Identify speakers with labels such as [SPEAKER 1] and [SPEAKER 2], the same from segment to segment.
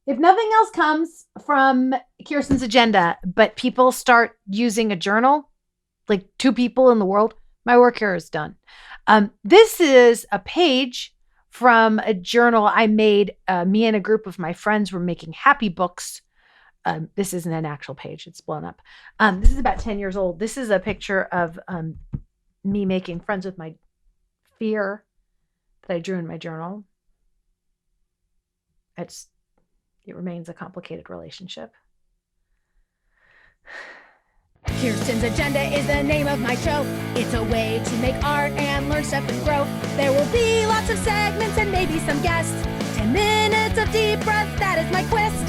[SPEAKER 1] If nothing else comes from Kirsten's agenda, but people start using a journal, like 2 people in the world, my work here is done. This is a page from a journal I made. Me and a group of my friends were making happy books. This isn't an actual page. It's blown up. This is about 10 years old. This is a picture of me making friends with my fear that I drew in my journal. It remains a complicated relationship.
[SPEAKER 2] Kirsten's Agenda is the name of my show. It's a way to make art and learn stuff and grow. There will be lots of segments and maybe some guests. 10 minutes of deep breath, that is my quest.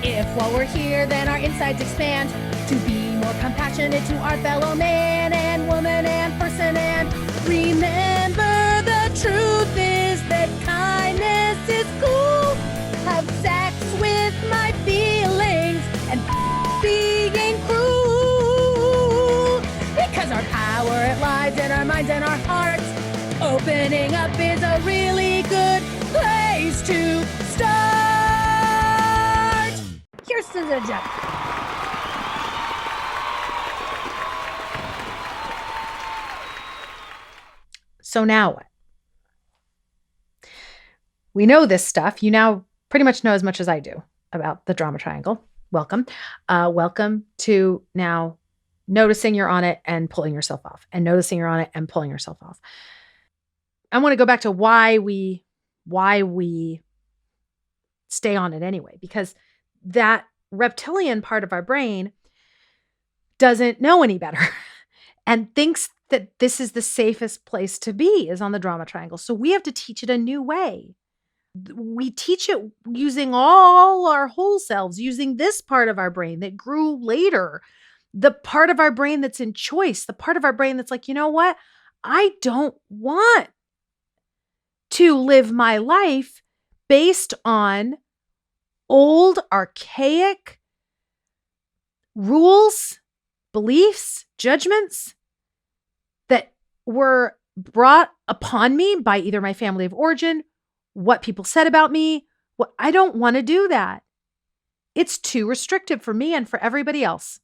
[SPEAKER 2] If while we're here, then our insides expand to be more compassionate to our fellow man and woman and person. And remember, the truth is that kindness is cool. Have sex with my feelings and being cruel. Because our power lies in our minds and our hearts. Opening up is a really good place to start. Kirsten's Agenda.
[SPEAKER 1] So now what? We know this stuff. You now pretty much know as much as I do about the drama triangle. Welcome. Welcome to now noticing you're on it and pulling yourself off, and noticing you're on it and pulling yourself off. I want to go back to why we stay on it anyway, because that reptilian part of our brain doesn't know any better and thinks that this is the safest place to be, is on the drama triangle. So we have to teach it a new way. We teach it using all our whole selves, using this part of our brain that grew later, the part of our brain that's in choice, the part of our brain that's like, you know what? I don't want to live my life based on old, archaic rules, beliefs, judgments that were brought upon me by either my family of origin, what people said about me. I don't want to do that. It's too restrictive for me and for everybody else.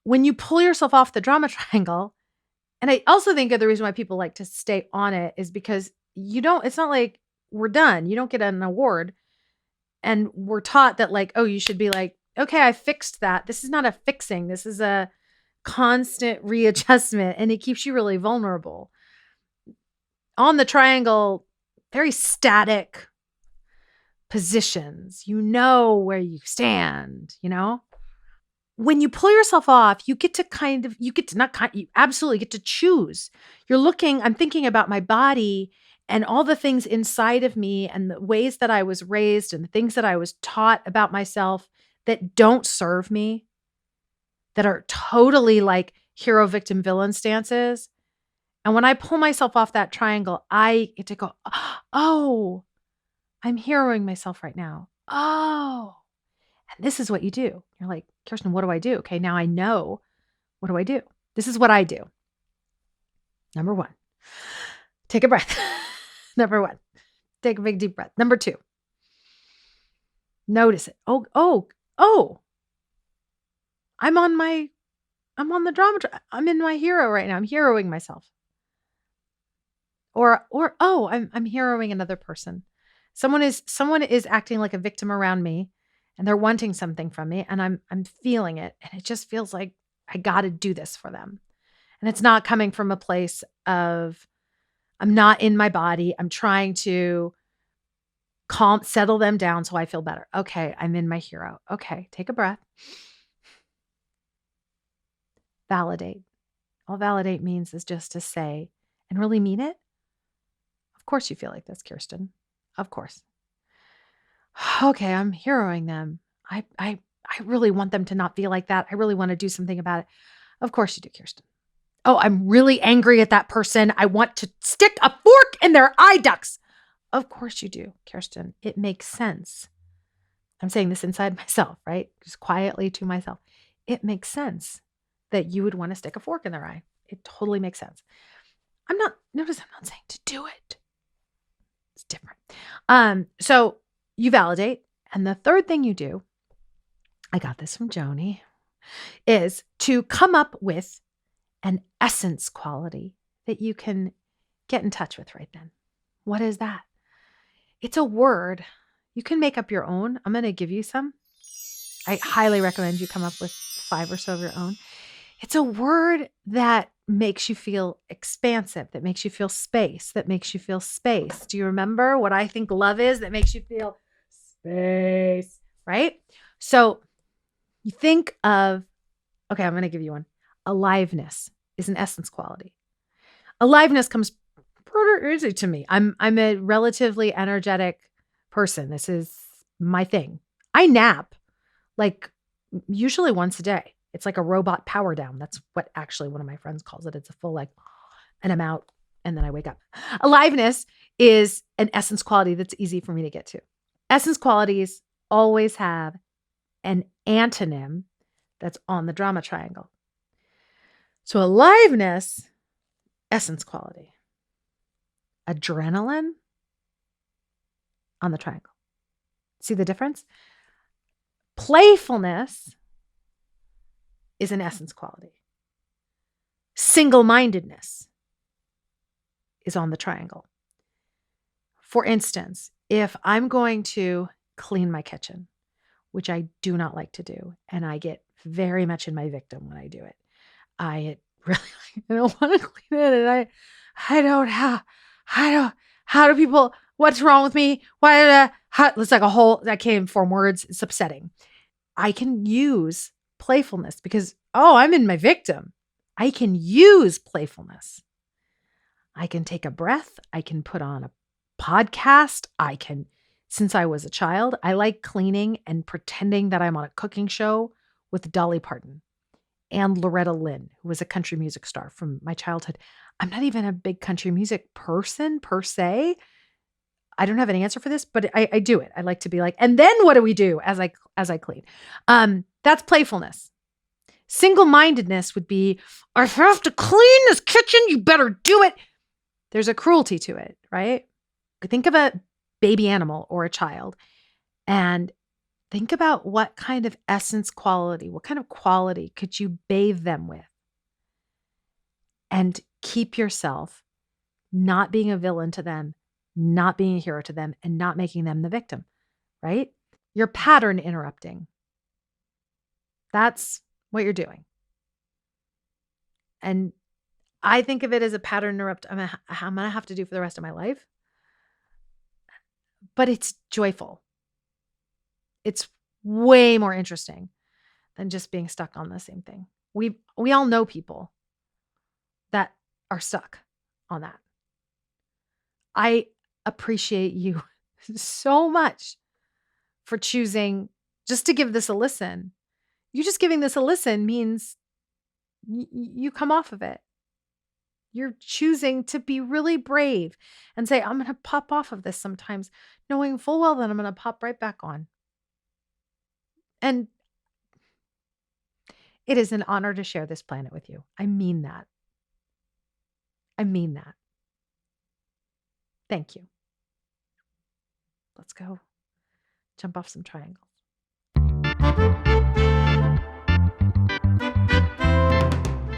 [SPEAKER 1] When you pull yourself off the drama triangle, and I also think the reason why people like to stay on it is because it's not like we're done. You don't get an award. And we're taught that like, oh, you should be like, okay, I fixed that. This is not a fixing. This is a constant readjustment, and it keeps you really vulnerable. On the triangle, very static positions. You know where you stand, When you pull yourself off, you absolutely get to choose. I'm thinking about my body and all the things inside of me and the ways that I was raised and the things that I was taught about myself that don't serve me, that are totally like hero, victim, villain stances. And when I pull myself off that triangle, I get to go, oh, I'm heroing myself right now. Oh, and this is what you do. You're like, Kirsten, what do I do? Okay, now I know. What do I do? This is what I do. Number 1, take a breath. Number 1, take a big deep breath. Number 2, notice it. Oh, I'm on the drama. I'm in my hero right now. I'm heroing myself. Or oh, I'm heroing another person. Someone is acting like a victim around me, and they're wanting something from me, and I'm feeling it, and it just feels like I got to do this for them. And it's not coming from a place of I'm not in my body. I'm trying to settle them down so I feel better. Okay, I'm in my hero. Okay, take a breath. Validate. All validate means is just to say and really mean it. Of course you feel like this, Kirsten. Of course. Okay, I'm heroing them. I really want them to not feel like that. I really want to do something about it. Of course you do, Kirsten. Oh, I'm really angry at that person. I want to stick a fork in their eye ducts. Of course you do, Kirsten. It makes sense. I'm saying this inside myself, right? Just quietly to myself. It makes sense that you would want to stick a fork in their eye. It totally makes sense. Notice I'm not saying to do it. It's different. So you validate, And the third thing you do, I got this from Joni, is to come up with an essence quality that you can get in touch with right then. What is that? It's a word. You can make up your own. I'm going to give you some. I highly recommend you come up with 5 or so of your own. It's a word that makes you feel expansive, that makes you feel space, that makes you feel space. Do you remember what I think love is that makes you feel space, right? So you think of, okay, I'm going to give you one. Aliveness is an essence quality. Aliveness comes pretty easy to me. I'm a relatively energetic person. This is my thing. I nap like usually once a day. It's like a robot power down. That's what actually one of my friends calls it. It's a full like, and I'm out and then I wake up. Aliveness is an essence quality that's easy for me to get to. Essence qualities always have an antonym that's on the drama triangle. So aliveness, essence quality. Adrenaline on the triangle. See the difference? Playfulness is an essence quality. Single-mindedness is on the triangle. For instance, if I'm going to clean my kitchen, which I do not like to do, and I get very much in my victim when I do it. I don't want to clean it, and how do people, what's wrong with me? It's like I can't form words. It's upsetting. I can use playfulness because, I'm in my victim. I can use playfulness. I can take a breath. I can put on a podcast. Since I was a child, I like cleaning and pretending that I'm on a cooking show with Dolly Parton and Loretta Lynn, who was a country music star from my childhood. I'm not even a big country music person per se. I don't have an answer for this, but I do it. I like to be like, and then what do we do as I clean? That's playfulness. Single-mindedness would be, I have to clean this kitchen. You better do it. There's a cruelty to it, right? Think of a baby animal or a child and think about what kind of essence quality, what kind of quality could you bathe them with and keep yourself not being a villain to them, not being a hero to them, and not making them the victim, right? You're pattern interrupting. That's what you're doing. And I think of it as a pattern interrupt I'm going to have to do for the rest of my life. But it's joyful. It's way more interesting than just being stuck on the same thing. We all know people that are stuck on that. I appreciate you so much for choosing just to give this a listen. You just giving this a listen means you come off of it. You're choosing to be really brave and say, I'm going to pop off of this sometimes, knowing full well that I'm going to pop right back on. And it is an honor to share this planet with you. I mean that. I mean that. Thank you. Let's go jump off some triangles.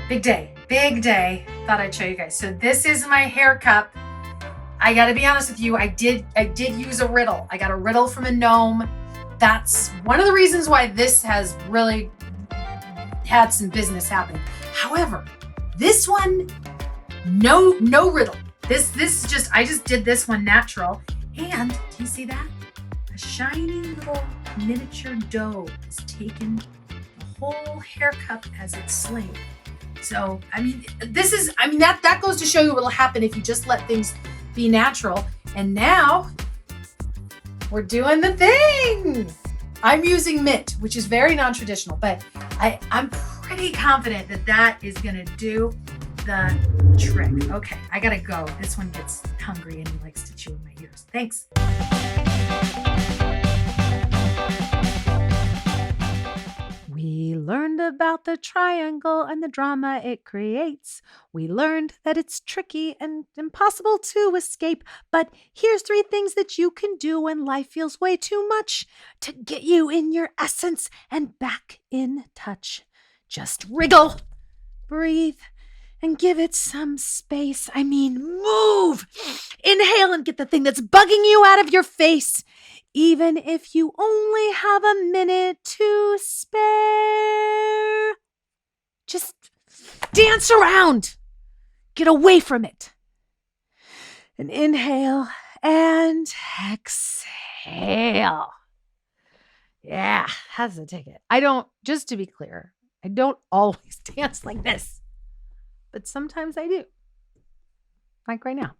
[SPEAKER 1] Big day, big day. Thought I'd show you guys. So this is my hair cup. I got to be honest with you. I did use a riddle. I got a riddle from a gnome. That's one of the reasons why this has really had some business happen. However, this one, no riddle. This just, I just did this one natural. And do you see that? A shiny little miniature doe has taken the whole hair cup as its slave. So, that goes to show you what'll happen if you just let things be natural. And now we're doing the thing. I'm using mint, which is very non-traditional, but I'm pretty confident that is going to do the trick. Okay, I got to go. This one gets hungry and he likes to chew in my ears. Thanks. We learned about the triangle and the drama it creates. We learned that it's tricky and impossible to escape. But here's 3 things that you can do when life feels way too much to get you in your essence and back in touch. Just wriggle, breathe, and give it some space. I mean, move. Inhale and get the thing that's bugging you out of your face. Even if you only have a minute to spare. Just dance around. Get away from it. And inhale and exhale. Yeah, that's the ticket. Just to be clear, I don't always dance like this. But sometimes I do. Like right now.